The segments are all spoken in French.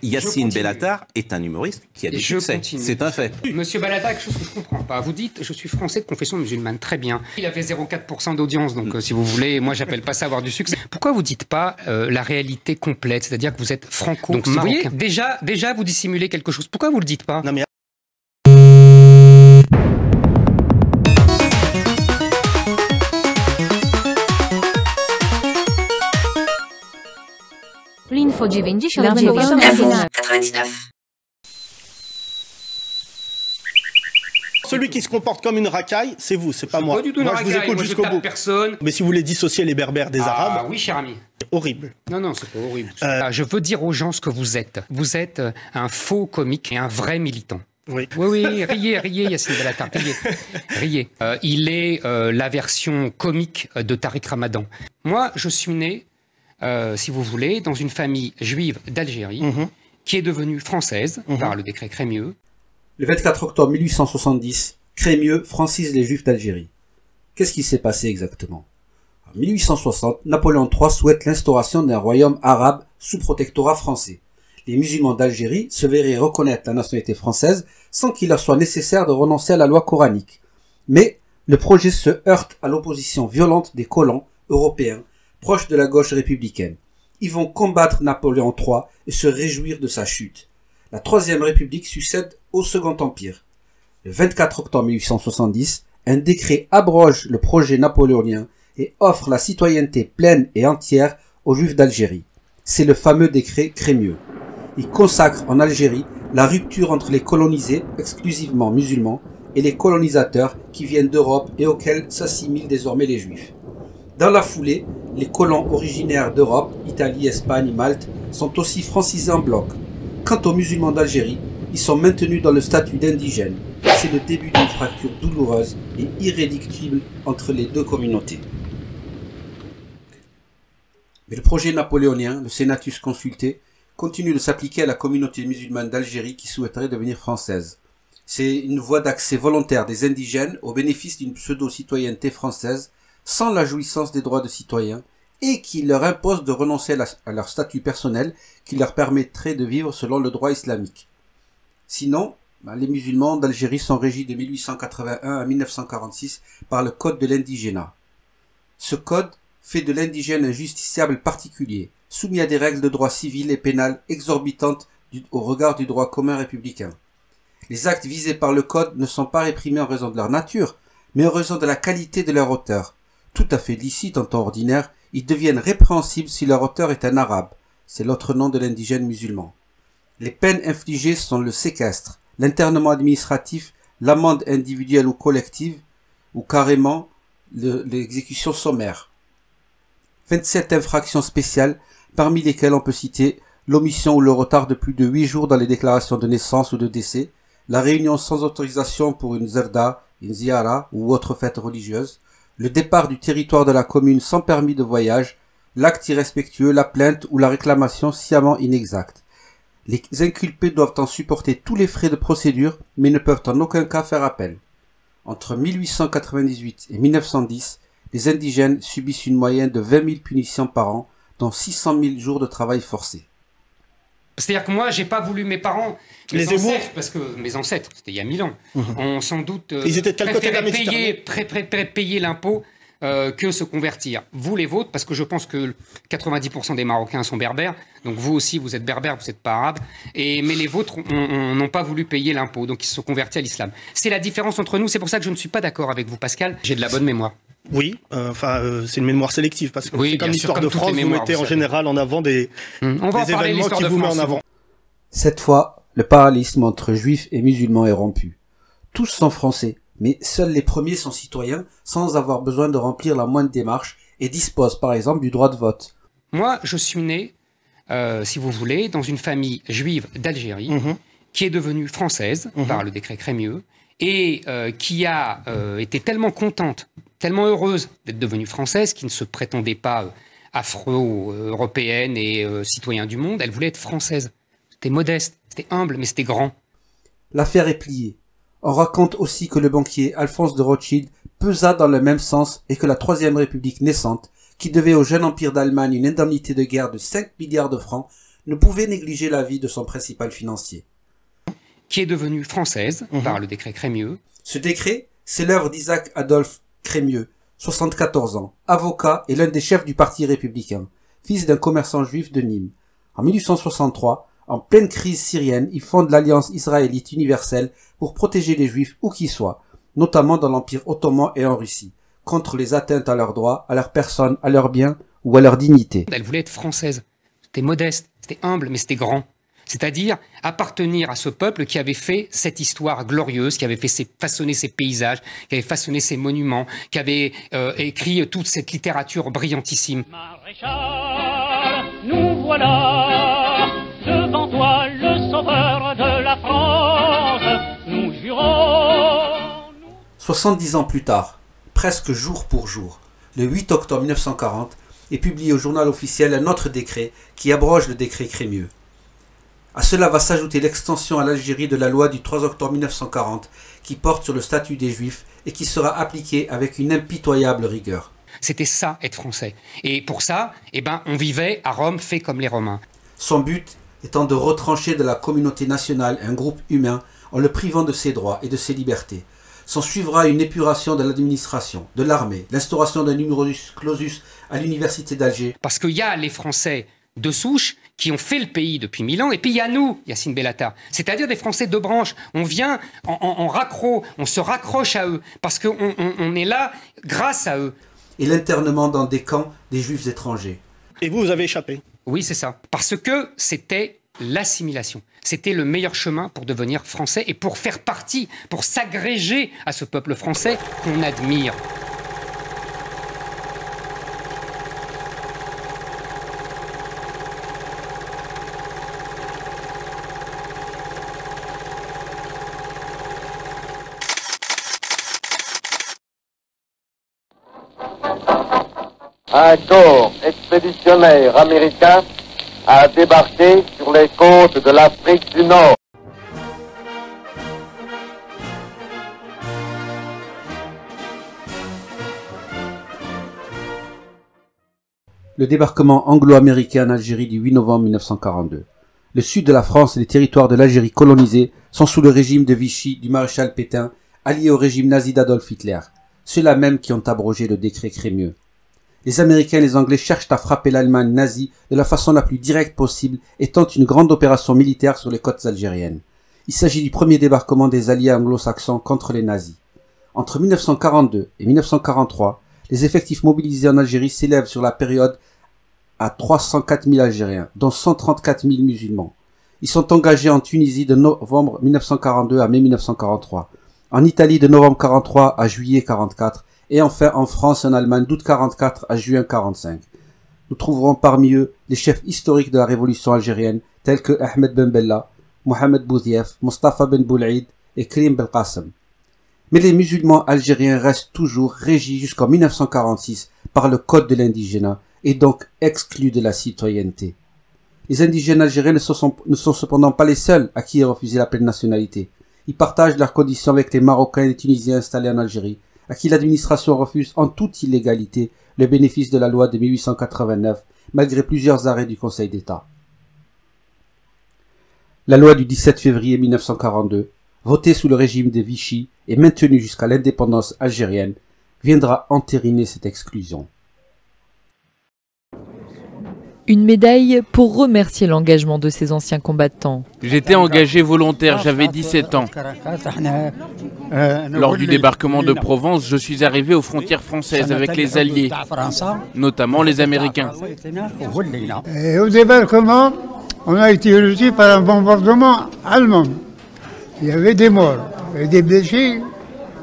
Yacine Bellatar est un humoriste qui a du succès. C'est un fait. Monsieur Bellatar, quelque chose que je ne comprends pas. Vous dites, je suis français de confession musulmane. Très bien. Il avait 0,4% d'audience, donc si vous voulez, moi j'appelle pas ça avoir du succès. Pourquoi vous dites pas la réalité complète, c'est-à-dire que vous êtes franco-marocain? Vous voyez, déjà vous dissimulez quelque chose. Pourquoi vous le dites pas? Non, mais... L'info G99. Celui qui se comporte comme une racaille, c'est vous, c'est pas moi. Pas du tout moi, je vous écoute jusqu'au bout. Personne. Mais si vous voulez dissocier les berbères des arabes... oui, cher ami. C'est horrible. Non, c'est pas horrible. Je veux dire aux gens ce que vous êtes. Vous êtes un faux comique et un vrai militant. Oui. Oui, riez, Yacine Bellatar, riez. Il est la version comique de Tariq Ramadan. Moi, je suis né... si vous voulez, dans une famille juive d'Algérie, qui est devenue française par le décret Crémieux. Le 24 octobre 1870, Crémieux francise les Juifs d'Algérie. Qu'est-ce qui s'est passé exactement? En 1860, Napoléon III souhaite l'instauration d'un royaume arabe sous protectorat français. Les musulmans d'Algérie se verraient reconnaître la nationalité française sans qu'il leur soit nécessaire de renoncer à la loi coranique. Mais le projet se heurte à l'opposition violente des colons européens proches de la gauche républicaine. Ils vont combattre Napoléon III et se réjouir de sa chute. La Troisième République succède au Second Empire. Le 24 octobre 1870, un décret abroge le projet napoléonien et offre la citoyenneté pleine et entière aux Juifs d'Algérie. C'est le fameux décret Crémieux. Il consacre en Algérie la rupture entre les colonisés, exclusivement musulmans, et les colonisateurs qui viennent d'Europe et auxquels s'assimilent désormais les Juifs. Dans la foulée, les colons originaires d'Europe, Italie, Espagne, Malte, sont aussi francisés en bloc. Quant aux musulmans d'Algérie, ils sont maintenus dans le statut d'indigènes. C'est le début d'une fracture douloureuse et irréductible entre les deux communautés. Mais le projet napoléonien, le Senatus consulté, continue de s'appliquer à la communauté musulmane d'Algérie qui souhaiterait devenir française. C'est une voie d'accès volontaire des indigènes au bénéfice d'une pseudo-citoyenneté française sans la jouissance des droits de citoyens et qui leur impose de renoncer à leur statut personnel qui leur permettrait de vivre selon le droit islamique. Sinon, les musulmans d'Algérie sont régis de 1881 à 1946 par le Code de l'indigénat. Ce code fait de l'indigène un justiciable particulier, soumis à des règles de droit civil et pénal exorbitantes au regard du droit commun républicain. Les actes visés par le code ne sont pas réprimés en raison de leur nature, mais en raison de la qualité de leur auteur. Tout à fait licites en temps ordinaire, ils deviennent répréhensibles si leur auteur est un arabe. C'est l'autre nom de l'indigène musulman. Les peines infligées sont le séquestre, l'internement administratif, l'amende individuelle ou collective, ou carrément l'exécution sommaire. 27 infractions spéciales, parmi lesquelles on peut citer l'omission ou le retard de plus de 8 jours dans les déclarations de naissance ou de décès, la réunion sans autorisation pour une zerda, une ziara ou autre fête religieuse, le départ du territoire de la commune sans permis de voyage, l'acte irrespectueux, la plainte ou la réclamation sciemment inexacte. Les inculpés doivent en supporter tous les frais de procédure, mais ne peuvent en aucun cas faire appel. Entre 1898 et 1910, les indigènes subissent une moyenne de 20 000 punitions par an, dont 600 000 jours de travail forcé. C'est-à-dire que moi, j'ai pas voulu mes parents, mes ancêtres, parce que mes ancêtres, c'était il y a 1000 ans, ont sans doute ils étaient de quel côté de la Méditerranée ? préféré payer l'impôt que se convertir. Vous, les vôtres, parce que je pense que 90% des Marocains sont berbères, donc vous aussi, vous êtes berbères, vous n'êtes pas arabes, mais les vôtres n'ont pas voulu payer l'impôt, donc ils se sont convertis à l'islam. C'est la différence entre nous, c'est pour ça que je ne suis pas d'accord avec vous, Pascal. J'ai de la bonne mémoire. Oui, c'est une mémoire sélective, parce que oui, c'est comme l'histoire de France, vous mettez en général en avant des événements qui vous mettent en avant. Cette fois, le parallélisme entre juifs et musulmans est rompu. Tous sont français, mais seuls les premiers sont citoyens sans avoir besoin de remplir la moindre démarche et disposent par exemple du droit de vote. Moi, je suis né, si vous voulez, dans une famille juive d'Algérie qui est devenue française par le décret Crémieux et qui a été tellement contente, tellement heureuse d'être devenue française, qui ne se prétendait pas afro-européenne et citoyen du monde, elle voulait être française. C'était modeste, c'était humble, mais c'était grand. L'affaire est pliée. On raconte aussi que le banquier Alphonse de Rothschild pesa dans le même sens et que la Troisième République naissante, qui devait au jeune empire d'Allemagne une indemnité de guerre de 5 milliards de francs, ne pouvait négliger l'avis de son principal financier. Qui est devenue française par le décret Crémieux. Ce décret, c'est l'œuvre d'Isaac Adolphe Crémieux, 74 ans, avocat et l'un des chefs du Parti républicain, fils d'un commerçant juif de Nîmes. En 1863, en pleine crise syrienne, il fonde l'Alliance israélite universelle pour protéger les juifs où qu'ils soient, notamment dans l'Empire ottoman et en Russie, contre les atteintes à leurs droits, à leur personne, à leurs biens ou à leur dignité. Elle voulait être française. C'était modeste, c'était humble, mais c'était grand. C'est-à-dire appartenir à ce peuple qui avait fait cette histoire glorieuse, qui avait fait façonner ses paysages, qui avait façonné ses monuments, qui avait écrit toute cette littérature brillantissime. Maréchal, nous voilà devant toi, le sauveur de la France. Nous jurons... 70 ans plus tard, presque jour pour jour, le 8 octobre 1940, est publié au journal officiel un autre décret qui abroge le décret Crémieux. À cela va s'ajouter l'extension à l'Algérie de la loi du 3 octobre 1940 qui porte sur le statut des Juifs et qui sera appliquée avec une impitoyable rigueur. C'était ça, être français. Et pour ça, on vivait à Rome fait comme les Romains. Son but étant de retrancher de la communauté nationale un groupe humain en le privant de ses droits et de ses libertés. S'en suivra une épuration de l'administration, de l'armée, l'instauration d'un numerus clausus à l'université d'Alger. Parce qu'il y a les Français de souche qui ont fait le pays depuis 1000 ans, et puis il y a nous, Yacine Bellatar, c'est-à-dire des Français de branche. On vient en raccro, on se raccroche à eux, parce qu'on est là grâce à eux. Et l'internement dans des camps des Juifs étrangers. Et vous avez échappé. Oui, c'est ça. Parce que c'était l'assimilation. C'était le meilleur chemin pour devenir français et pour faire partie, pour s'agréger à ce peuple français qu'on admire. Un corps expéditionnaire américain a débarqué sur les côtes de l'Afrique du Nord. Le débarquement anglo-américain en Algérie du 8 novembre 1942. Le sud de la France et les territoires de l'Algérie colonisés sont sous le régime de Vichy du maréchal Pétain, allié au régime nazi d'Adolf Hitler, ceux-là même qui ont abrogé le décret Crémieux. Les Américains et les Anglais cherchent à frapper l'Allemagne nazie de la façon la plus directe possible et tentent une grande opération militaire sur les côtes algériennes. Il s'agit du premier débarquement des alliés anglo-saxons contre les nazis. Entre 1942 et 1943, les effectifs mobilisés en Algérie s'élèvent sur la période à 304 000 Algériens, dont 134 000 musulmans. Ils sont engagés en Tunisie de novembre 1942 à mai 1943, en Italie de novembre 1943 à juillet 1944, et enfin en France et en Allemagne d'août 1944 à juin 1945. Nous trouverons parmi eux les chefs historiques de la révolution algérienne, tels que Ahmed Ben Bella, Mohamed Boudiaf, Mustafa Ben Boulaïd et Karim Belkacem. Mais les musulmans algériens restent toujours régis jusqu'en 1946 par le code de l'indigénat et donc exclus de la citoyenneté. Les indigènes algériens ne sont cependant pas les seuls à qui est refusé la pleine nationalité. Ils partagent leurs conditions avec les Marocains et les Tunisiens installés en Algérie, à qui l'administration refuse en toute illégalité le bénéfice de la loi de 1889, malgré plusieurs arrêts du Conseil d'État. La loi du 17 février 1942, votée sous le régime de Vichy et maintenue jusqu'à l'indépendance algérienne, viendra entériner cette exclusion. Une médaille pour remercier l'engagement de ces anciens combattants. J'étais engagé volontaire, j'avais 17 ans. Lors du débarquement de Provence, je suis arrivé aux frontières françaises avec les Alliés, notamment les Américains. Et au débarquement, on a été reçus par un bombardement allemand. Il y avait des morts et des blessés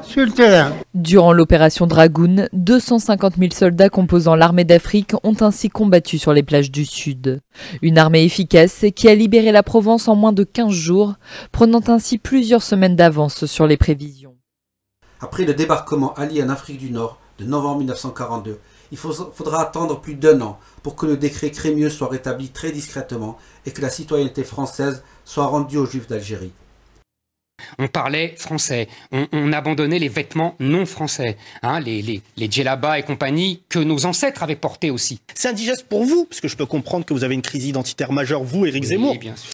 sur le terrain. Durant l'opération Dragoon, 250 000 soldats composant l'armée d'Afrique ont ainsi combattu sur les plages du Sud. Une armée efficace qui a libéré la Provence en moins de 15 jours, prenant ainsi plusieurs semaines d'avance sur les prévisions. Après le débarquement allié en Afrique du Nord de novembre 1942, il faudra attendre plus d'1 an pour que le décret Crémieux soit rétabli très discrètement et que la citoyenneté française soit rendue aux Juifs d'Algérie. On parlait français. On abandonnait les vêtements non français. Hein, les djellabas et compagnie que nos ancêtres avaient portés aussi. C'est indigeste pour vous, parce que je peux comprendre que vous avez une crise identitaire majeure, vous, Éric Zemmour. Bien sûr.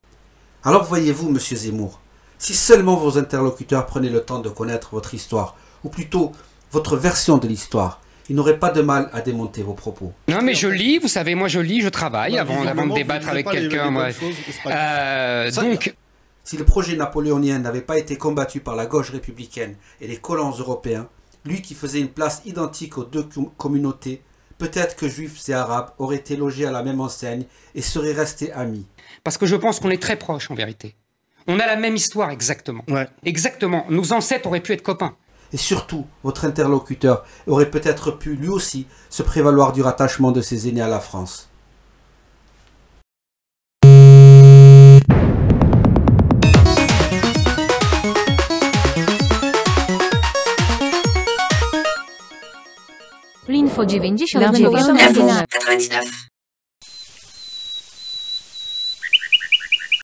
Alors voyez-vous, monsieur Zemmour, si seulement vos interlocuteurs prenaient le temps de connaître votre histoire, ou plutôt votre version de l'histoire, ils n'auraient pas de mal à démonter vos propos. Non, mais je lis, vous savez, moi je lis, je travaille avant de débattre avec quelqu'un. Donc, si le projet napoléonien n'avait pas été combattu par la gauche républicaine et les colons européens, lui qui faisait une place identique aux deux communautés, peut-être que juifs et arabes auraient été logés à la même enseigne et seraient restés amis. Parce que je pense qu'on est très proches en vérité. On a la même histoire exactement. Ouais. Exactement. Nos ancêtres auraient pu être copains. Et surtout, votre interlocuteur aurait peut-être pu lui aussi se prévaloir du rattachement de ses aînés à la France. L'info 99.